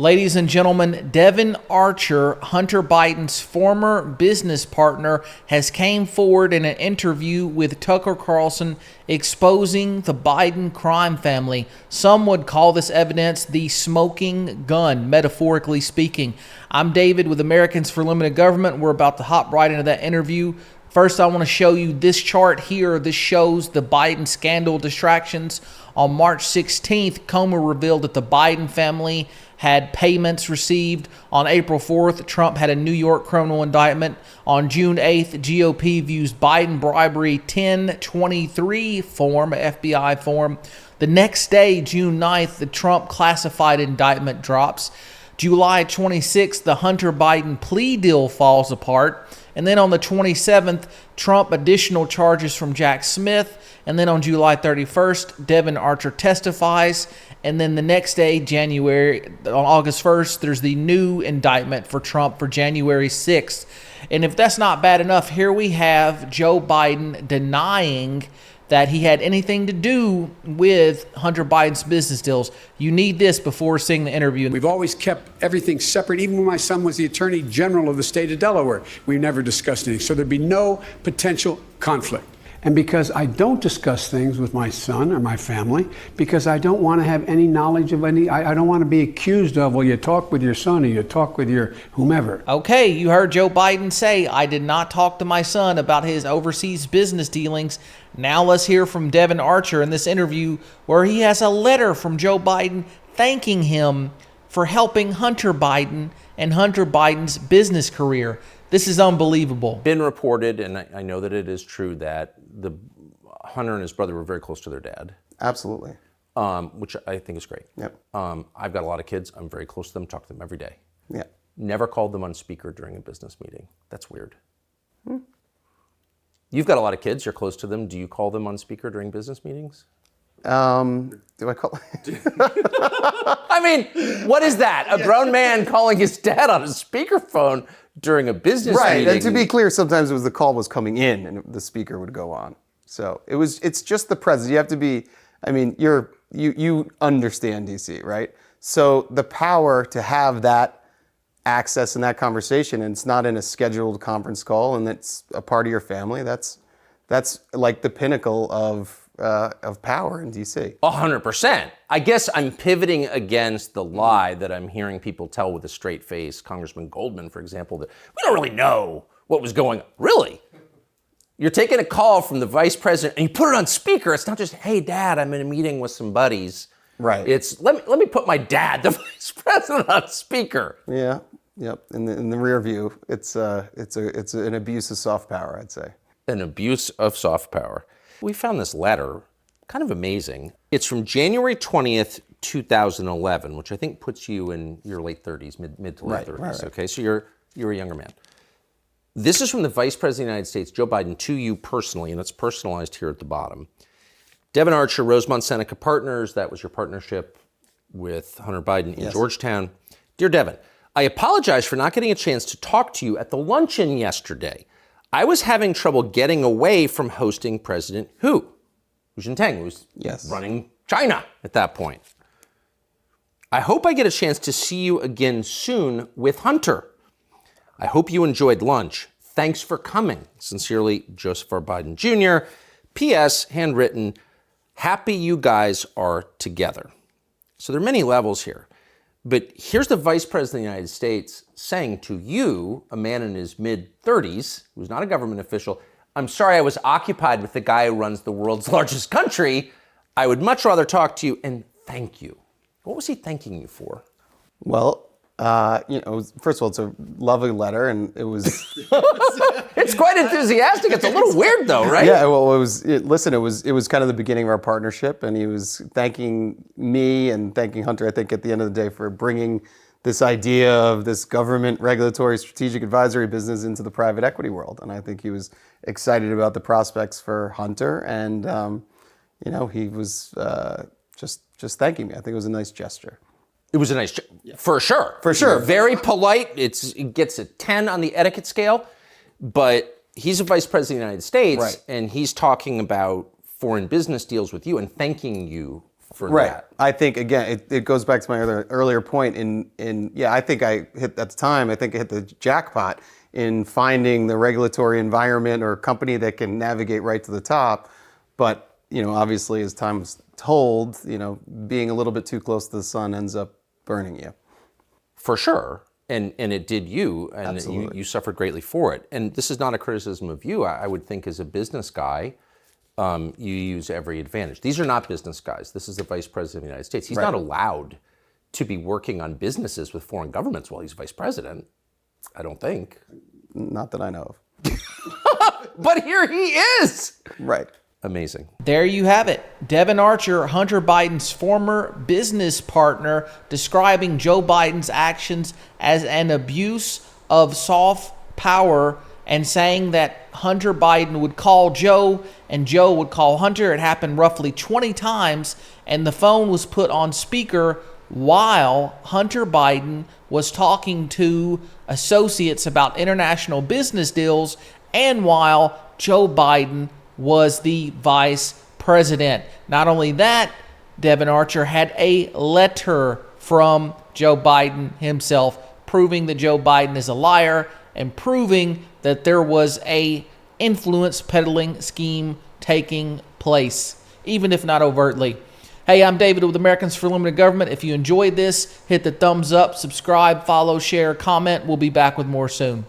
Ladies and gentlemen, Devon Archer, Hunter Biden's former business partner, has came forward in an interview with Tucker Carlson exposing the Biden crime family. Some would call this evidence the smoking gun, metaphorically speaking. I'm David with Americans for Limited Government. We're about to hop right into that interview. First, I want to show you this chart here. This shows the Biden scandal distractions. On March 16th, Comer revealed that the Biden family had payments received. On April 4th, Trump had a New York criminal indictment. On June 8th, GOP views Biden bribery 1023 form, FBI form. The next day, June 9th, the Trump classified indictment drops. July 26th, the Hunter Biden plea deal falls apart. And then on the 27th, Trump additional charges from Jack Smith. And then on July 31st, Devon Archer testifies. And then the next day, on August 1st, there's the new indictment for Trump for January 6th. And if that's not bad enough, here we have Joe Biden denying that he had anything to do with Hunter Biden's business deals. You need this before seeing the interview. We've always kept everything separate. Even when my son was the Attorney General of the state of Delaware, we never discussed anything. So there'd be no potential conflict. And because I don't discuss things with my son or my family, because I don't want to have any knowledge of I don't want to be accused of, well, you talk with your son or you talk with your whomever. Okay, you heard Joe Biden say, I did not talk to my son about his overseas business dealings. Now let's hear from Devon Archer in this interview where he has a letter from Joe Biden thanking him for helping Hunter Biden and Hunter Biden's business career. This is unbelievable. Been reported, and I know that it is true, that Hunter and his brother were very close to their dad. Absolutely. Which I think is great. Yep. I've got a lot of kids. I'm very close to them, talk to them every day. Yeah. Never called them on speaker during a business meeting. That's weird. You've got a lot of kids. You're close to them. Do you call them on speaker during business meetings? Do I call? I mean, what is that? A grown man calling his dad on a speakerphone during a business meeting? Right, and to be clear, sometimes it was the call was coming in and the speaker would go on. So it's just the president. You have to be, I mean, you understand DC, right? So the power to have that access and that conversation, and it's not in a scheduled conference call and it's a part of your family, that's like the pinnacle of power in DC. 100%. I guess I'm pivoting against the lie that I'm hearing people tell with a straight face. Congressman Goldman, for example, that we don't really know what was going on. Really? You're taking a call from the vice president and you put it on speaker. It's not just, hey, Dad, I'm in a meeting with some buddies. Right. It's, let me put my dad, the vice president, on speaker. Yeah. Yep. In the rear view, it's an abuse of soft power, I'd say. An abuse of soft power. We found this letter, kind of amazing. It's from January 20th, 2011, which I think puts you in your late 30s, mid to late 30s. Right. Okay, so you're a younger man. This is from the Vice President of the United States, Joe Biden, to you personally, and it's personalized here at the bottom. Devon Archer, Rosemont Seneca Partners, that was your partnership with Hunter Biden in Georgetown. Dear Devon, I apologize for not getting a chance to talk to you at the luncheon yesterday. I was having trouble getting away from hosting President Hu Jintao, who was running China at that point. I hope I get a chance to see you again soon with Hunter. I hope you enjoyed lunch. Thanks for coming. Sincerely, Joseph R. Biden Jr. P.S. Handwritten, happy you guys are together. So there are many levels here. But here's the Vice President of the United States saying to you, a man in his mid-30s, who's not a government official, I'm sorry I was occupied with the guy who runs the world's largest country. I would much rather talk to you, and thank you. What was he thanking you for? Well, first of all, it's a lovely letter, and it was... It's quite enthusiastic. It's a little weird, though, right? Yeah, well, it was kind of the beginning of our partnership, and he was thanking me and thanking Hunter, I think, at the end of the day, for bringing this idea of this government regulatory strategic advisory business into the private equity world. And I think he was excited about the prospects for Hunter, and he was just thanking me. I think it was a nice gesture. It was a nice, for sure. For sure. Very polite. It gets a 10 on the etiquette scale, but he's a vice president of the United States, and he's talking about foreign business deals with you and thanking you for Right. that. I think again, it goes back to my earlier point. I think I hit at the time. I think I hit the jackpot in finding the regulatory environment or company that can navigate right to the top. But obviously, as time was told, being a little bit too close to the sun ends up burning you. For sure. And it did you, and Absolutely. you suffered greatly for it. And this is not a criticism of you. I would think as a business guy, you use every advantage. These are not business guys. This is the Vice President of the United States. He's not allowed to be working on businesses with foreign governments while he's Vice President. I don't think. Not that I know of. But here he is. Right. Amazing. There you have it. Devon Archer, Hunter Biden's former business partner, describing Joe Biden's actions as an abuse of soft power and saying that Hunter Biden would call Joe and Joe would call Hunter. It happened roughly 20 times, and the phone was put on speaker while Hunter Biden was talking to associates about international business deals and while Joe Biden was the vice president. Not only that, Devon Archer had a letter from Joe Biden himself proving that Joe Biden is a liar and proving that there was a influence peddling scheme taking place, even if not overtly. Hey, I'm David with Americans for Limited Government. If you enjoyed this, hit the thumbs up, subscribe, follow, share, comment. We'll be back with more soon.